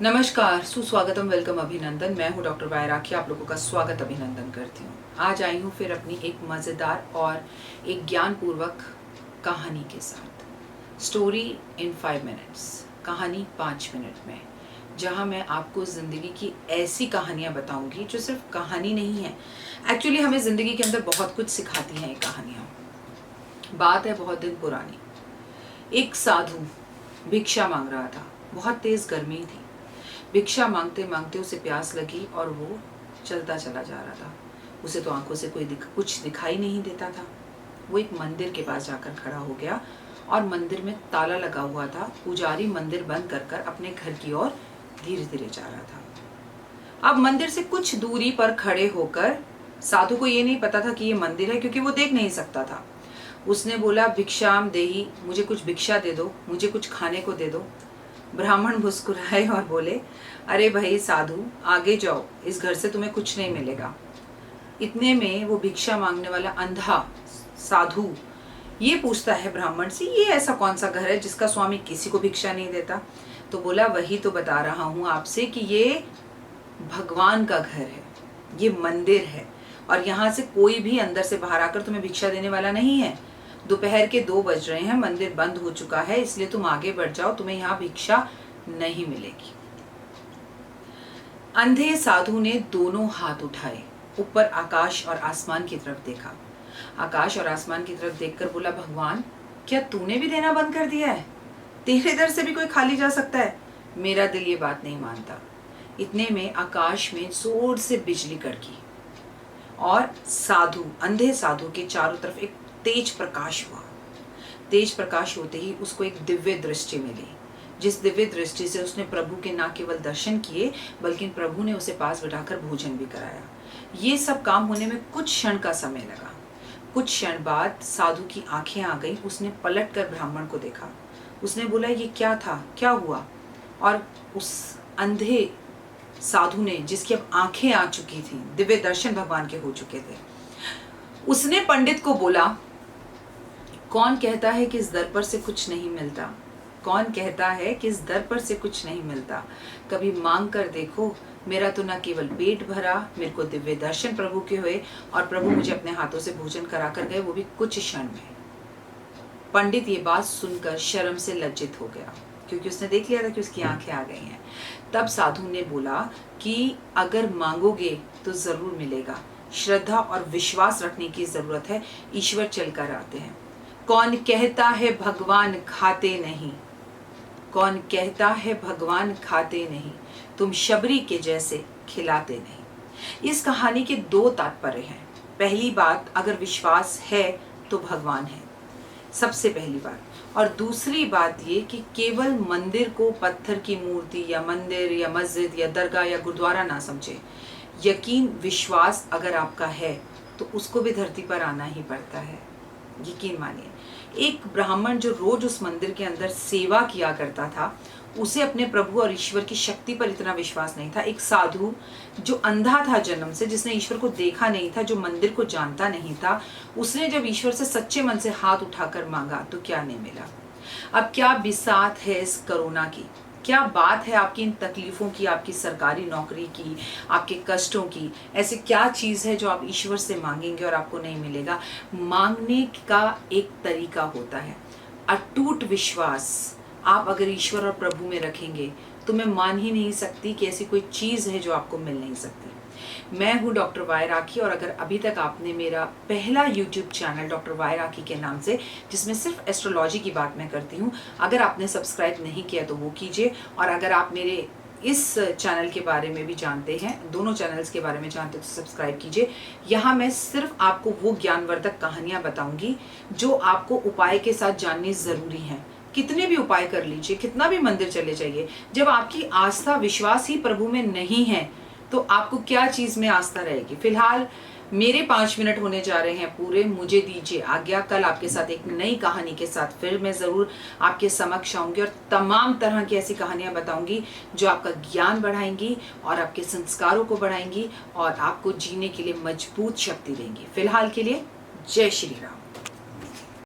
नमस्कार, सुस्वागतम, वेलकम, अभिनंदन। मैं हूं डॉक्टर वाय राखी, आप लोगों का स्वागत अभिनंदन करती हूं। आज आई हूं फिर अपनी एक मज़ेदार और एक ज्ञानपूर्वक कहानी के साथ। स्टोरी इन 5 मिनट्स, कहानी 5 मिनट में, जहां मैं आपको ज़िंदगी की ऐसी कहानियां बताऊंगी जो सिर्फ कहानी नहीं है, एक्चुअली हमें ज़िंदगी के अंदर बहुत कुछ सिखाती हैं ये कहानियाँ। बात है बहुत दिन पुरानी। एक साधु भिक्षा मांग रहा था। बहुत तेज़ गर्मी थी। भिक्षा मांगते मांगते उसे प्यास लगी और वो चलता चला जा रहा था। उसे तो आंखों से कुछ दिखाई नहीं देता था। वो एक मंदिर के पास जाकर खड़ा हो गया और मंदिर में ताला लगा हुआ था। पुजारी मंदिर बंद कर कर अपने घर की ओर धीरे धीरे जा रहा था। अब मंदिर से कुछ दूरी पर खड़े होकर साधु को ये नहीं पता था कि ये मंदिर है, क्योंकि वो देख नहीं सकता था। उसने बोला, भिक्षाम देही, मुझे कुछ भिक्षा दे दो, मुझे कुछ खाने को दे दो। ब्राह्मण मुस्कुराए और बोले, अरे भाई साधु, आगे जाओ, इस घर से तुम्हें कुछ नहीं मिलेगा। इतने में वो भिक्षा मांगने वाला अंधा साधु ये पूछता है ब्राह्मण से, ये ऐसा कौन सा घर है जिसका स्वामी किसी को भिक्षा नहीं देता? तो बोला, वही तो बता रहा हूँ आपसे कि ये भगवान का घर है, ये मंदिर है, और यहाँ से कोई भी अंदर से बाहर आकर तुम्हें भिक्षा देने वाला नहीं है। दोपहर के 2 बज रहे हैं, मंदिर बंद हो चुका है, इसलिए तुम आगे बढ़ जाओ, तुम्हें यहाँ भिक्षा नहीं मिलेगी। अंधे साधु ने दोनों हाथ उठाए, ऊपर आकाश और आसमान की तरफ देखा। आकाश और आसमान की तरफ देखकर बोला, भगवान, क्या तूने भी देना बंद कर दिया है? तेरे दर से भी कोई खाली जा सकता है? मेरा दिल ये बात नहीं मानता। इतने में आकाश में जोर से बिजली कड़की और साधु, अंधे साधु के चारों तरफ एक तेज प्रकाश हुआ। तेज प्रकाश होते ही उसको एक दिव्य दृष्टि मिली, जिस दिव्य दृष्टि से उसने प्रभु के न केवल दर्शन किए, बल्कि प्रभु ने उसे पास बिठाकर भोजन भी कराया। ये सब काम होने में कुछ क्षण का समय लगा। कुछ क्षण बाद साधु की आंखें आ गई। उसने पलट कर ब्राह्मण को देखा। उसने बोला, ये क्या था, क्या हुआ? और उस अंधे साधु ने, जिसकी अब आंखें आ चुकी थी, दिव्य दर्शन भगवान के हो चुके थे, उसने पंडित को बोला, कौन कहता है कि इस दर पर से कुछ नहीं मिलता? कौन कहता है कि इस दर पर से कुछ नहीं मिलता? कभी मांग कर देखो। मेरा तो न केवल पेट भरा, मेरे को दिव्य दर्शन प्रभु के हुए, और प्रभु मुझे अपने हाथों से भोजन करा कर गए, वो भी कुछ क्षण में। पंडित ये बात सुनकर शर्म से लज्जित हो गया, क्योंकि उसने देख लिया था कि उसकी आंखें आ गई हैं। तब साधु ने बोला कि अगर मांगोगे तो जरूर मिलेगा। श्रद्धा और विश्वास रखने की जरूरत है। ईश्वर चलकर आते हैं। कौन कहता है भगवान खाते नहीं? कौन कहता है भगवान खाते नहीं? तुम शबरी के जैसे खिलाते नहीं। इस कहानी के 2 तात्पर्य हैं। पहली बात, अगर विश्वास है तो भगवान है, सबसे पहली बात। और दूसरी बात ये कि केवल मंदिर को पत्थर की मूर्ति या मंदिर या मस्जिद या दरगाह या गुरुद्वारा ना समझे। यकीन, विश्वास अगर आपका है तो उसको भी धरती पर आना ही पड़ता है। यकीन मानिए। एक ब्राह्मण जो रोज उस मंदिर के अंदर सेवा किया करता था, उसे अपने प्रभु और ईश्वर की शक्ति पर इतना विश्वास नहीं था। एक साधु जो अंधा था जन्म से, जिसने ईश्वर को देखा नहीं था, जो मंदिर को जानता नहीं था, उसने जब ईश्वर से सच्चे मन से हाथ उठाकर मांगा तो क्या नहीं मिला। अब क्या बिसात है इस कोरोना की, क्या बात है आपकी इन तकलीफों की, आपकी सरकारी नौकरी की, आपके कष्टों की। ऐसे क्या चीज़ है जो आप ईश्वर से मांगेंगे और आपको नहीं मिलेगा? मांगने का एक तरीका होता है, अटूट विश्वास। आप अगर ईश्वर और प्रभु में रखेंगे तो मैं मान ही नहीं सकती कि ऐसी कोई चीज़ है जो आपको मिल नहीं सकती। मैं हूँ डॉक्टर वाय राखी, और अगर अभी तक आपने मेरा पहला यूट्यूब चैनल डॉक्टर वाय राखी के नाम से, जिसमें सिर्फ एस्ट्रोलॉजी की बात मैं करती हूँ, अगर आपने सब्सक्राइब नहीं किया तो वो कीजिए। और अगर आप मेरे इस चैनल के बारे में भी जानते हैं, दोनों चैनल्स के बारे में जानते हैं, तो सब्सक्राइब कीजिए। यहाँ मैं सिर्फ आपको वो ज्ञानवर्धक कहानियाँ बताऊँगी जो आपको उपाय के साथ जाननी ज़रूरी हैं। कितने भी उपाय कर लीजिए, कितना भी मंदिर चले जाइए, जब आपकी आस्था विश्वास ही प्रभु में नहीं है तो आपको क्या चीज में आस्था रहेगी। फिलहाल मेरे 5 मिनट होने जा रहे हैं पूरे, मुझे दीजिए आज्ञा। कल आपके साथ एक नई कहानी के साथ फिर मैं जरूर आपके समक्ष आऊंगी और तमाम तरह की ऐसी कहानियां बताऊंगी जो आपका ज्ञान बढ़ाएंगी और आपके संस्कारों को बढ़ाएंगी और आपको जीने के लिए मजबूत शक्ति देंगी। फिलहाल के लिए जय श्री राम।